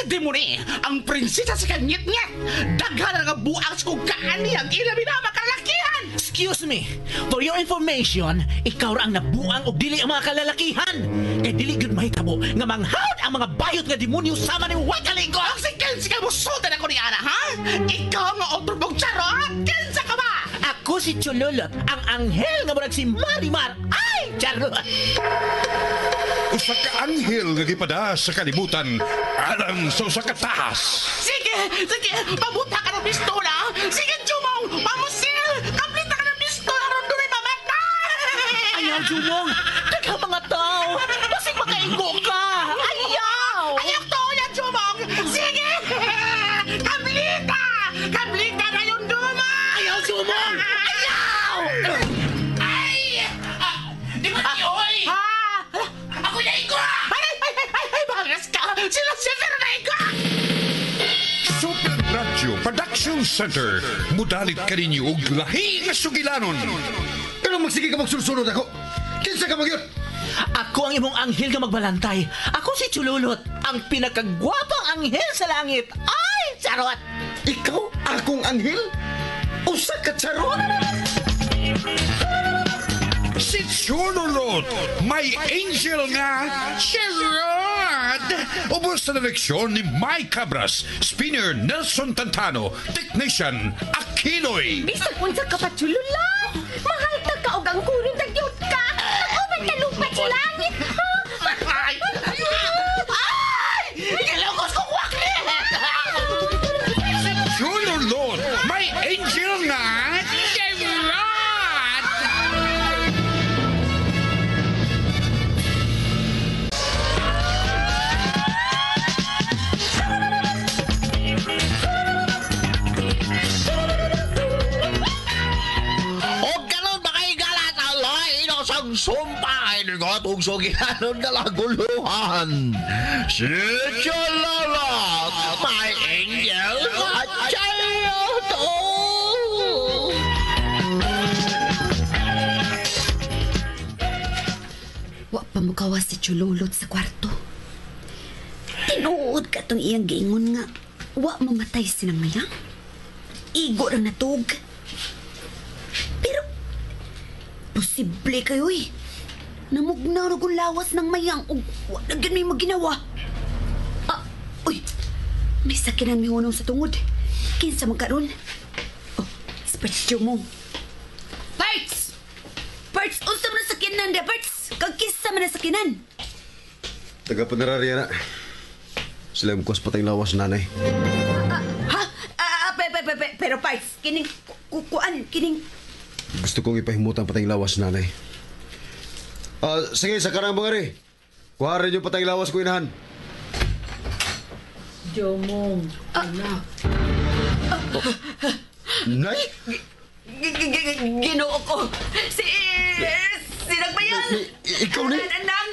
Pwede mo ni, ang prinsesa sa kanyit-nyit. Daghan nga buang sa kugaan niyang ilabi na makalakihan. Excuse me, for your information, ikaw ra ang nabuang og dili ang mga kalalakihan. Kay dili gyud mahitabo nga manghawd ang mga bayot nga demonyo sama ni Wakalingo. Ang si Kenzie ka mo sultan ako ni Ana, ha? Ikaw nga otrobog charot. Kenzie ka ba? Ako si Chololot, ang anghel nga murag si Marimar. Ay, charot! Usa ka anghel nga gipada sa kalibutan alang sa usa ka taas. Sige, pabuta ka ng pistola. Sige, Jumong, pamusil. Kaplita ka ng pistola ron doon ay mamatay. Ayaw, Jumong! Daghang mga tao! Basig makaingo ka! Ayaw! Ayaw to yan, Jumong. Sige. Kaplita na yung Duma. Ayaw, Jumong! Ayaw! Di ba niyo, oy? Ako na iko! Ay, bangas ka! Sila na iko! Super Radio Production Center. Mudalit ka ninyo og lahi nga sugilanon. Pero magsige ka magsulsunod ako. Kinsa ka magyot? Ako ang imong anghel nga magbalantay. Ako si Chululot, ang pinakagwapang anghel sa langit. Ay, charot! Ikaw akong anghel? Usa ka charot? Si Chululot, may angel nga charot. Ubos na leksyon ni Mike Cabras, spinner Nelson Tantano, technician Akiloy. Bisag unsa ka pa, Chulula? Mahal ta ka og ang kunin tagyot ka. Uban ka lupat sa langit. Ay! Nilokos ko kwakli! Si Chululot, may angel nga charot. Sumpay ng atong sugilanon nga laguluhan. Si Chololot, my angel at charot. Wa pa mo kawas si Chululot sa kwarto. Tinuod ka tong iyang giingon nga. Wa mamatay silang mayang. Igo ra natug. Pero posible kayo eh. Namugnaw na kung lawas ng mayang o wala na may maginawa. Uy, may sakinan may hunong sa tungod. Kinsa magkaroon? Oh, spetsyo mo. Parts! Parts! Unsa man na sakinan de, Parts! Kagkisa man na sakinan. Taga-panararya na. Sila yung kuwas patay lawas nanay. Pero Parts, kining kukuan, kining... Gusto kong ipahimutan patay lawas nanay. Sige, sa karang mga rin. Kuha rin yung patay lawas ko inahan. Jomong, anak. Nay? Ginoo ko. Si Nagbayan. Ikaw ni? Anang.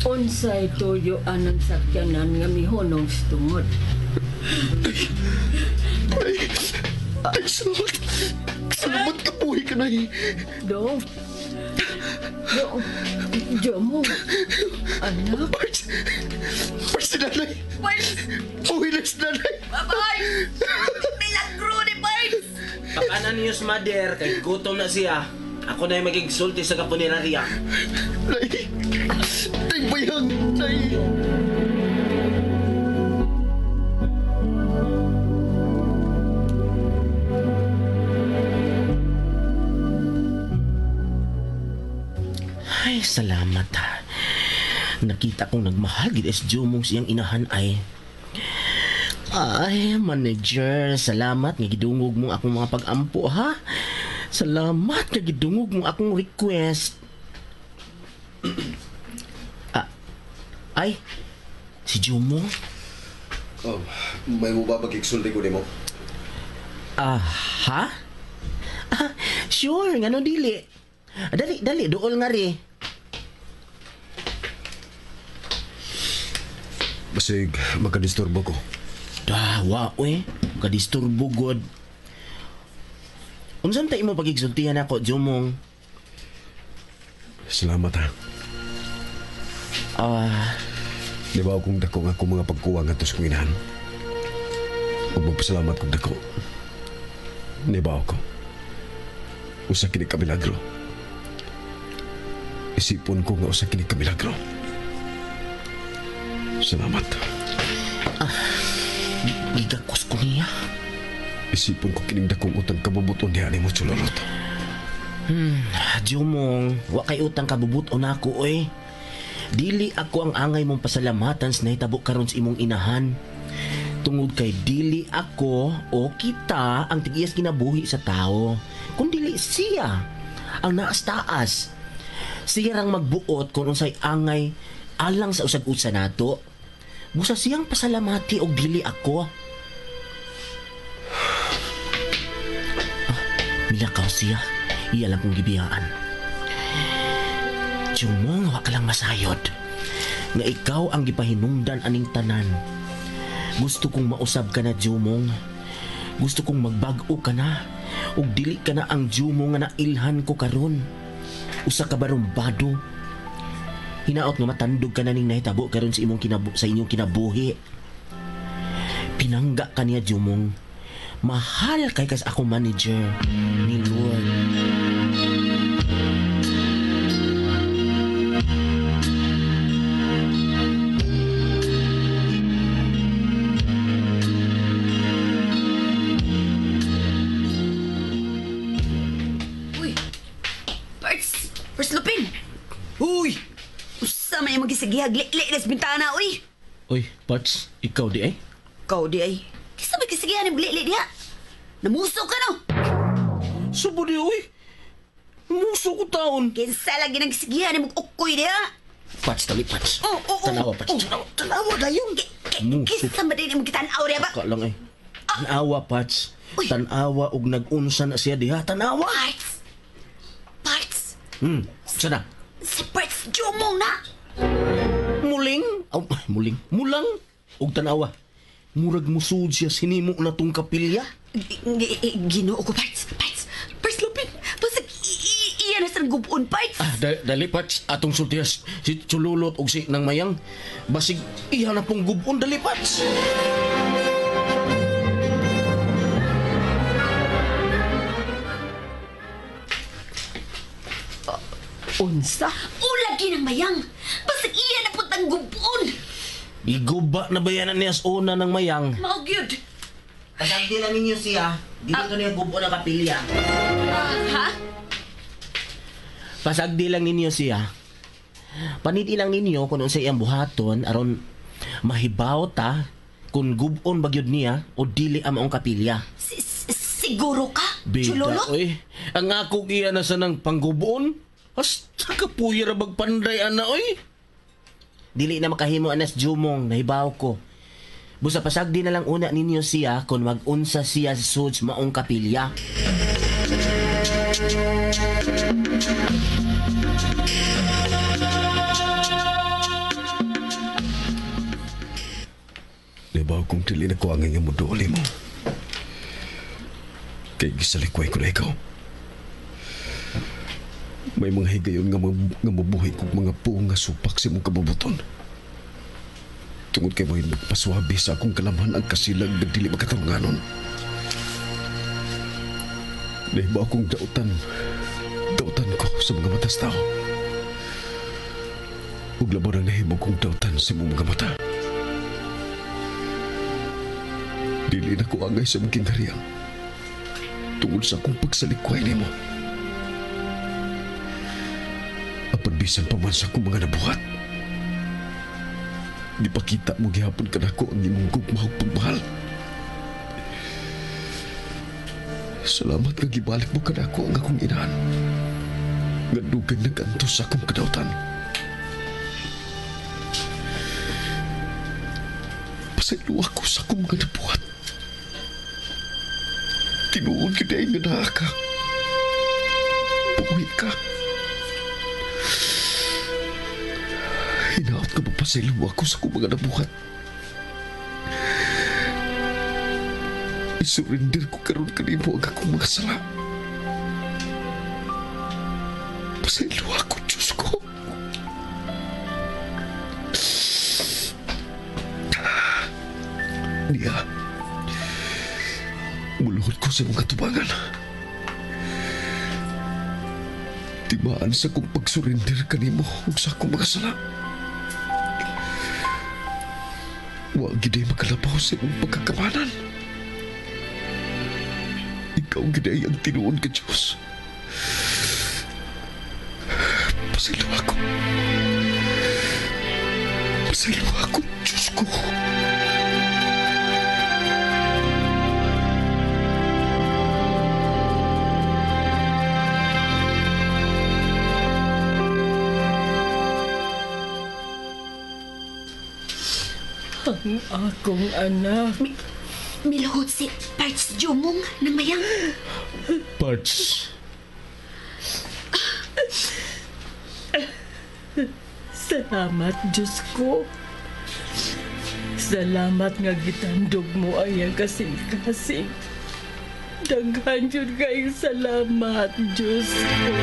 Unsay tuyo anang sakyanan nga mihunong stungod. Ay, salamat. Salamat ka buhay ka, Nay. Jomong, anak. Parts si nanay. Buhay na si nanay. Bye-bye. Milagro ni Parts. Pakanan niyo sa mother, kay gutom na siya. Ako na yung magigsulti sa kapunirarya. Nay. Nay, bayang. Nay. Ay, salamat. Nakita kong nagmahal gid es Jumong siyang inahan ay. Ay, manager, salamat nga gidungog mo akong mga pag-ampo, ha? Salamat nga gidungog mo akong request. Ay, si Jumong? Oh, may mo ba magigsulti ko ni mo? Ha? Sure, nga no dili. Dali, dool nga ri. Basig, magkadisturbo ko. Dawa, kadisturbo god. Unsan tayo mo pagigsultihan ako, Jumong? Salamat, ha. Di ba akong dako nga akong mga pagkuha nga tos kong inahan? O magpasalamat kong dako. Di ba ako? Usa kini ka milagro. Isipon ko nga usa kini ka milagro. Salamat. Igakos ko niya. Isipon ko kining dakong utang kabubuton diha ni mo Chulorot. Jumong, wa kay utang kabubuton ako oy. Dili ako ang angay mong pasalamatan sa nahitabo karon sa imong inahan. Tungod kay dili ako o kita ang tigiyas kinabuhi sa tao. Kung dili siya ang naas taas. Siya rang magbuot kung unsay angay alang sa usag-usa nato. Busa siyang pasalamati og dili ako. Milakaw siya. Iya lang kong gibiyaan. Jumong, wa ka lang masayod. Nga ikaw ang gipahinungdan aning tanan. Gusto kong mausab ka na, Jumong. Gusto kong magbago ka na. Ug dili ka na ang Jumong nga nailhan ko karon. Usa ka barumbado. Hinaot nga matandog ka na ning nahitabo karon sa inyong kinabuhi. Pinangga ka niya, Jumong. Mahal kay kas ako manager ni Lord. Uy! First Lupin! Uy! Usa may magisagihag li-li nas bintana, uy! Uy, Parts, ikaw di ay? Kau di ay. Kisa may kasigihan ng li-li diha? Namuso ka no? Subo di, uy! Muso ko taon! Kinsa lagi ng kasigihan ng mag-ukoy diha? Parts, tali, Parts. Tanawa, Parts. Tanawa dayon. Muso. Kisa ba din yung kitanaw diha ba? Ka lang ay. Tanawa, Parts. Tanawa og nag-unsa na siya diha. Tanawa! Parts! Sana? Si Parts Jumong na! Muling? Muling? Mulang? Og tanawa. Murag musud siya sinimo na tong kapilya. Ginoo ko, Parts! First Lupin! Basag iyan na sa gubon, Parts! Dali, Parts. Atong sultiyas si Chululot og si Nang Mayang. Basig iya na pong gubon. Dali, Parts. Unsa? Ulagi ng mayang! Basag iyan na putang gubon! Iguba na bayanan niya sa una ng Mayang. Maog yun! Pasagdi lang ninyo siya. Dili ko niya bubo na kapilya. Ha? Pasagdi lang ninyo siya. Paniti lang ninyo kung sa iyang buhaton aron mahibaw ta kung gubon bagyod niya o dili ang maong kapilya. Siguro ka? Chululot? oy. Ang ako iya na sa nang panggubon. Hasta kapuya ra magpanday ana, oy. Dili na makahimo anas Jumong, nahibaw ko. Busa pasagdi na lang una ninyo siya kung mag-unsa siya sa suds maong kapilya. Diba kung dili na ko ang nga muduli mo? Kay gisalikway ko na ikaw. May mga higayon nga mabuhay kong mga puong nga supak sa mong kabubuton. Tungod kay may nagpaswabi sa akong kalaman ang kasilag na dili magkatarunganon. Nahiba akong dautan ko sa mga matas tao. Ug laban ang nahimo kong dautan sa mga mata. Dili na ko angay sa mga kinghariang tungod sa akong pagsalikway ni mo. Apan bisan pa man sa akong mga nabuhat. Gipakita mo gihapon ka na ko ang imong gugmahog pagmahal. Salamat nga gibalik mo ka na ko ang akong inahan. Nga dugay nag-antos sa akong kadautan. Pasaylo ako sa akong mga nabuhat. Tinuod ka na nga naa ka. Buhay ka. Hinaot ka magpasaylo ako sa akong mga nabuhat. Isurrender ko karon kanimo ang akong mga sala. Pasaylo ako, Diyos ko. Niya, muluhod ko sa mga tubangan. Tibaan sa kong pagsurrender kanimo ug sa akong mga sala. Wa giday makalabaw sa imong pagkakamanan. Ikaw giday ang tinuon ka, Diyos. Pasaylo ako. Pasaylo ako, Diyos ko. Ang akong anak. Miluhod si Parts Jumong ng mayang. Parts. Salamat, Diyos ko. Salamat nga gitandog mo ayang kasing-kasing. Daghan yun kayong salamat, Diyos ko.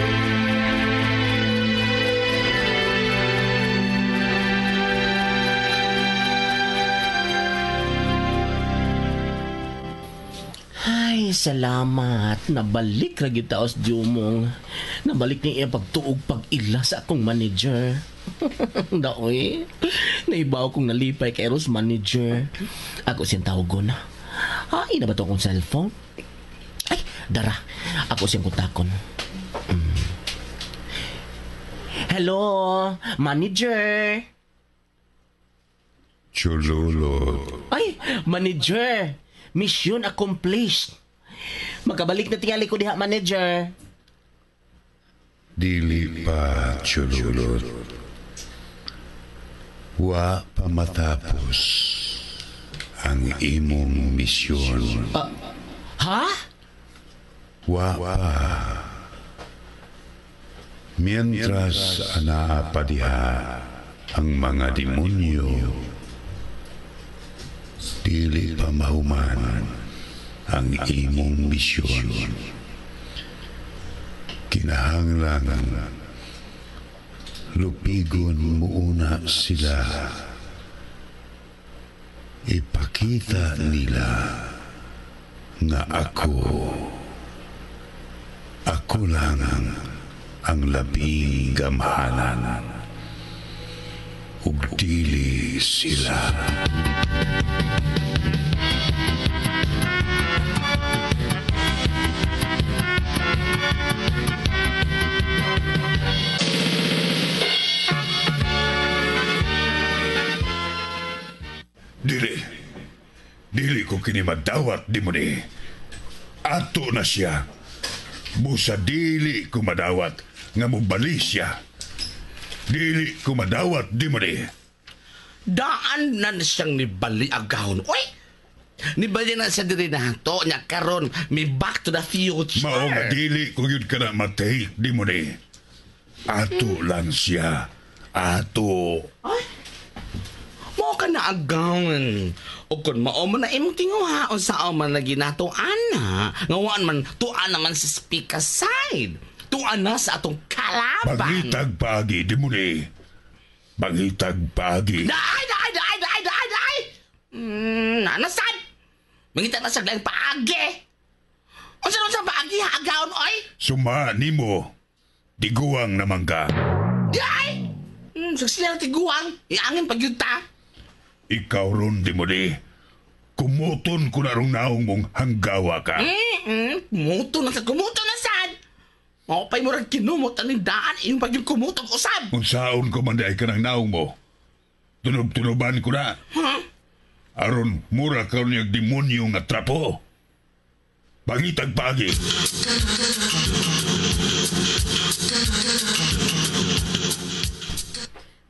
Ay, salamat. Nabalik ra gyud taos Jumong. Nabalik ni iya pagtuog pag-ila sa akong manager. Daoy. Naibaw kong nalipay kay Eros manager. Ako siyang tawagon. Ay, na ba to akong cellphone? Ay, dara. Ako siyang kontakon. Hello, manager. Chululot. Ay, manager. Mission accomplished. Magkabalik na tingali ko diha, manager. Dili pa, Chululot. Wa pa matapos ang imong misyon. Ha? Wa pa. Mientras anaa pa diha ang mga demonyo, dili pa mahuman ang imong misyon. Kinahanglan lupigon muna sila. Ipakita nila nga ako lang ang labing gamhanan ug dili sila. Dili ko kini madawat di mo ni. Ato na siya. Busa dili ko madawat nga mubali siya. Dili ko madawat di mo ni. Daan na siyang nibali agahon. Uy! Nibali na siya diri na to niya karon may Back to the Future. Mao nga dili ko yun ka na matahik di mo ni. Ato lang siya. Ato. Ay! Mo ka na agawin. O kung mao man na imong tinguhaon sa man na ginatuan na. Ngawaan man, tuan naman sa speaker side. Tuan na sa atong kalaban. Bangitag pagi di mo ni. Bangitag pagi. Daay! Nanasan! Mangita na sa glayang paagi. O saan sa paagi ha agawin, oy? Suma ni mo. Tiguang naman ka. Daay! Saksilang tiguang. Iangin pagyunta. Ikaw ron di mo ni. Kumuton ko na rong naong mong hanggawa ka. Kumuto na sad. Mapay mo rin kinumot ang daan iyong pag yung kumutong usab. Unsaon ko man ay ka ng naong mo. Tunog-tunuban ko na. Aron mura ka niyang demonyo nga trapo. Bangitag pagi.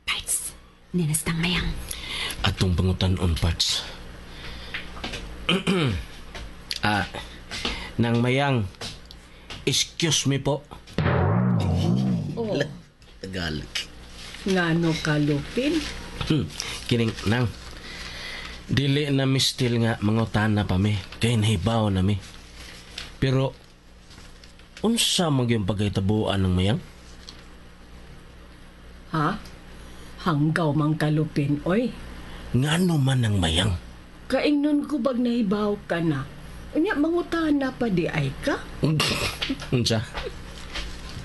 Parts, ninastang mayang. Atong pangutan-on, Parts. Nang mayang, excuse me po. Tagalog. Ngano kalupin? Kining, nang, dili na mistil nga mangutan na pa mi. Kaya nahibaw na mi. Pero, unsa mo yung pagkitabuan ng mayang? Ha? Hanggaw mang kalupin, oy. Ngano man ang mayang? Kaingnon ko bag nahibaw ka na. Unya, mangutana pa di ay ka? Unsa?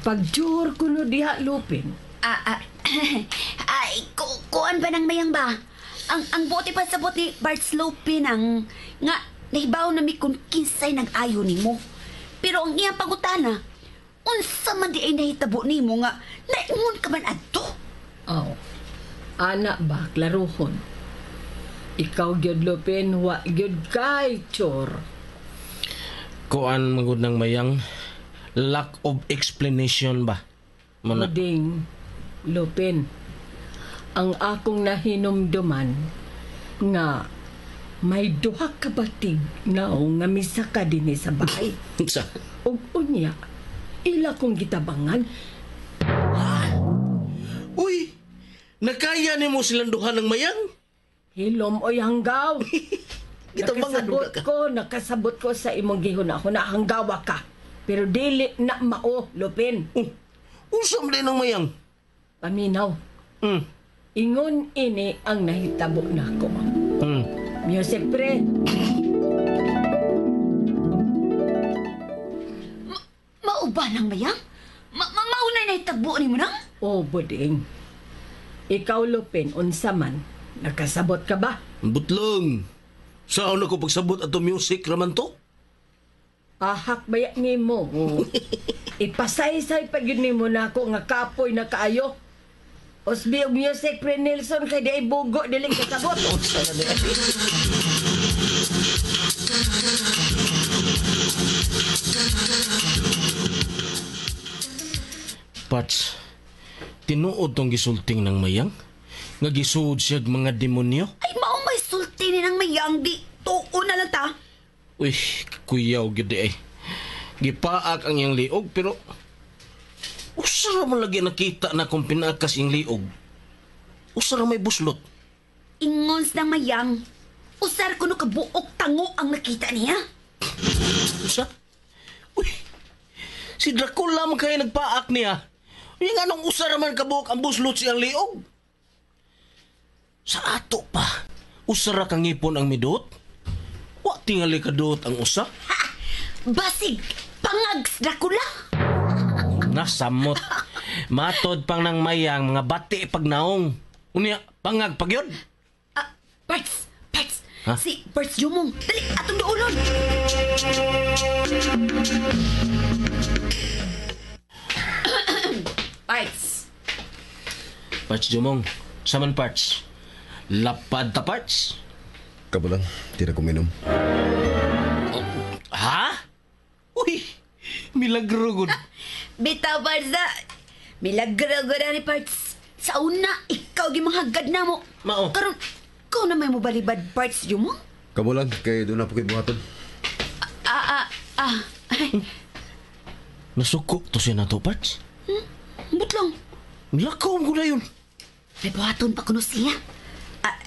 Pagjur ko no diha, Lupin. Ay, kuan ba ng mayang ba? Ang bote pa sabot ni Bart Slopin ang nga nahibaw na mi kung kinsay nag-ayo nimo. Pero ang iyang pangutana, unsa man di ay nahitabo nimo nga naingon ka man adto? Oh. Ana ba, klaruhon. Ikaw gyud Lupin, wa gyud kay chor. Kuan magud ng mayang lack of explanation ba? Muna. Mading, Lupin, ang akong nahinumduman nga may duha ka batig na nga misa ka din sa bahay. Unsa? Ug unya, ila kong gitabangan. Uy! Nakaya ni mo silang duha ng mayang? Hilom o hanggaw. Gitabangan Nakasabot ko sa imong gihon ako na hanggawa ka. Pero dili na mao, Lupin. Unsa man din ng mayang? Paminaw. Ingon ini ang nahitabo nako. Music pre. Mao ba nang mayang? Maunay na itabo ni mo nang? Oh, buding. Ikaw, Lupin, unsa man. Nakasabot ka ba? Butlong. Saan ako pagsabot ato music raman to? Ahak baya ni mo. Ipasay-say pa yun ni mo na ako nga kapoy na kaayo. Osbi og music pre Nelson kay di ay bugo diling kasabot. Pats, tinuod tong gisulting ng mayang? Nga gisuod siya mga demonyo? Ay, maong may sulti ni nang mayang di. Tuo na lang ta. Uy, kuyaw gid ay. Gipaak ang iyang liog pero usara man lagi nakita na kung pinaakas iyang liog. Usara may buslot. Ingons ng mayang. Usar ko no kabuok tango ang nakita niya. Usa? Uy, si Dracula man kaya nagpaak niya. Yung anong usara man kabuok ang buslot siyang liog. Sa ato pa, usara kang ipon ang midot? Wa tingali kadot ang usa? Basig, pangags Dracula. Nasamot. Matod pang ng mayang mga bati pagnaong. Unya, pangag pagyod. Parts. Ha? Si Parts Jumong. Dali, atong doolon. Parts. Parts Jumong. Saman parts. Lapad ta parts. Kabulang, tira ko minom. Ha? Uy, milagro gud. Bitaw, Parts na. Milagro ni Parts. Sa una, ikaw gimahagad na mo. Mao. Karon, ikaw na may mobalibad Parts Jumong? Kabulang, kay doon na po kayo buhaton. Nasuko to siya na to, parts. Butlong. Lakaw ko na yun. May buhaton pa kuno siya.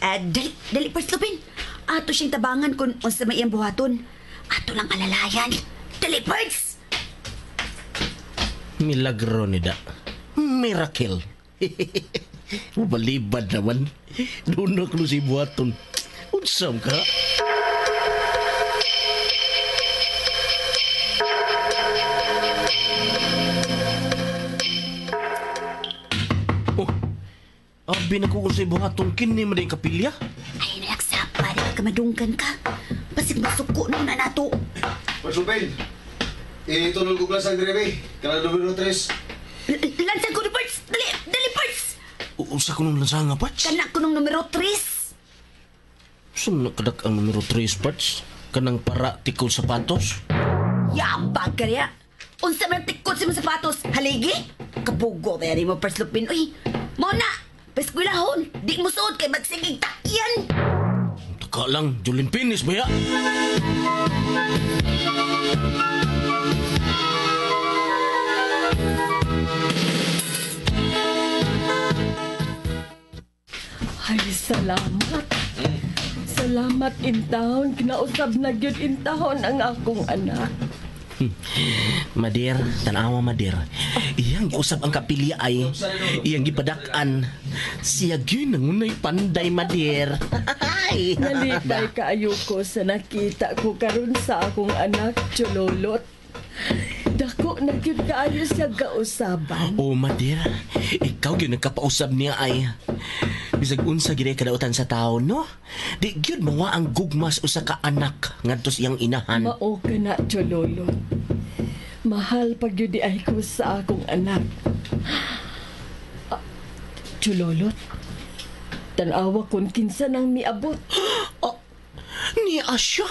Dali Parts Lupin. Ato siyang tabangan kung unsa may iyang buhaton. Ato lang alalayan. Dali Parts. Milagro ni da. Miracle. Balibad naman. Doon ako si buhaton. Unsam ka? Oh, abi na ko kung si buhaton kini mo din kapilya. Ay, nalagsapa. Di ka madunggan ka. Pasig masuko na nato. Pagsupin! Itunol ko klasang direbe. Kala numero 3. Lansan ko ni Parts. Dali Parts. Usa ko nung lansanga, parts. Kanak ko nung numero 3. Saan nakadak ang numero 3, parts? Kanang para tikol sapatos? Yabag ka niya. Unsa man tikot sa mga sapatos. Haligi? Kabugo ba yan mo, Parts Lupin? Uy, Mona! Paskwilahon! Di mo suot kay magsigig takyan! Taka lang, Julin Pinis ba ya? Ay, salamat. Salamat in town. Kinausab na gyud in town ang akong anak. Madir, tanawa Madir. Iyang giusab ang kapilya ay iyang gipadak-an. Siya gyud nangunay panday mader. Ay. Nalipay kaayo ko sa nakita ko karon sa akong anak, Chololot. Dako na gyud kaayo siya gausaban. Oh, mader. Ikaw gyud nagkapausab niya ay. Bisag unsa gyud kadautan sa tawo, no? Di gyud mawa ang gugmas usa ka anak ngadtos iyang inahan. Mao ka na, Chololot. Mahal pag yun di ay ko sa akong anak. Chololot, tanawa kung kinsa nang miabot. Ni Asya.